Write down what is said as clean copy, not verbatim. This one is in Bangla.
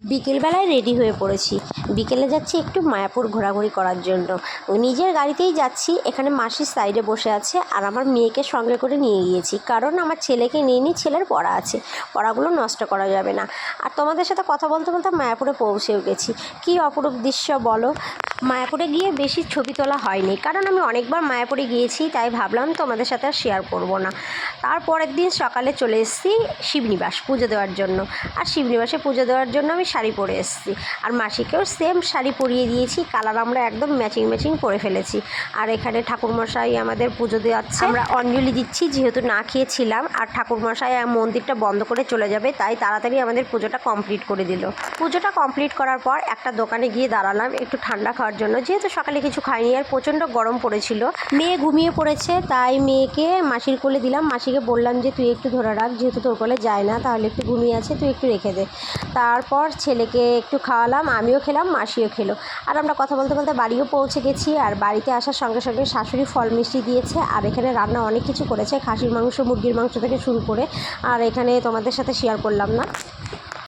বিকেলবেলায় রেডি হয়ে পড়েছি। বিকেলে যাচ্ছি একটু মায়াপুর ঘোরাঘুরি করার জন্য। নিজের গাড়িতেই যাচ্ছি। এখানে মাসির সাইডে বসে আছে আর আমার মেয়েকে সঙ্গে করে নিয়ে গিয়েছি, কারণ আমার ছেলেকে নিয়ে নিই, ছেলের পড়া আছে, পড়াগুলো নষ্ট করা যাবে না। আর তোমাদের সাথে কথা বলতে বলতে মায়াপুরে পৌঁছেও গেছি। কী অপরূপ দৃশ্য বলো। মায়াপুরে গিয়ে বেশি ছবি তোলা হয়নি, কারণ আমি অনেকবার মায়াপুরে গিয়েছি, তাই ভাবলাম তোমাদের সাথে আর শেয়ার করব না। তারপরের দিন সকালে চলে এসেছি শিবনিবাস পুজো দেওয়ার জন্য। আর শিবনিবাসে পুজো দেওয়ার জন্য আমি শাড়ি পরে এসেছি, আর মাসিকেও সেম শাড়ি পরিয়ে দিয়েছি। কালার আমরা একদম ম্যাচিং করে ফেলেছি। আর এখানে ঠাকুরমশাই আমাদের পুজো দেওয়াচ্ছে, আমরা অঞ্জলি দিচ্ছি, যেহেতু না খেয়েছিলাম। আর ঠাকুরমশাই মন্দিরটা বন্ধ করে চলে যাবে, তাই তাড়াতাড়ি আমাদের পুজোটা কমপ্লিট করে দিল। পুজোটা কমপ্লিট করার পর একটা দোকানে গিয়ে দাঁড়ালাম একটু ঠান্ডা খাওয়ার জন্য, যেহেতু সকালে কিছু খাইনি আর প্রচণ্ড গরম পড়েছিল। মেয়ে ঘুমিয়ে পড়েছে, তাই মেয়েকে মাসির কোলে দিলাম। মাসিকে বললাম যে তুই একটু ধরে রাখ, যেহেতু তোর কোলে যায় না, তাহলে একটু ঘুমিয়ে আছে, তুই একটু রেখে দে। তারপর ছেলেকে একটু খাওয়ালাম, আমিও খেলাম, মাসিও খেলো। আর আমরা কথা বলতে বলতে বাড়িও পৌঁছে গেছি। আর বাড়িতে আসার সঙ্গে সঙ্গে শাশুড়ি ফল মিষ্টি দিয়েছে। আর এখানে রান্না অনেক কিছু করেছে, খাসির মাংস, মুরগির মাংস থেকে শুরু করে। আর এখানে তোমাদের সাথে শেয়ার করলাম না।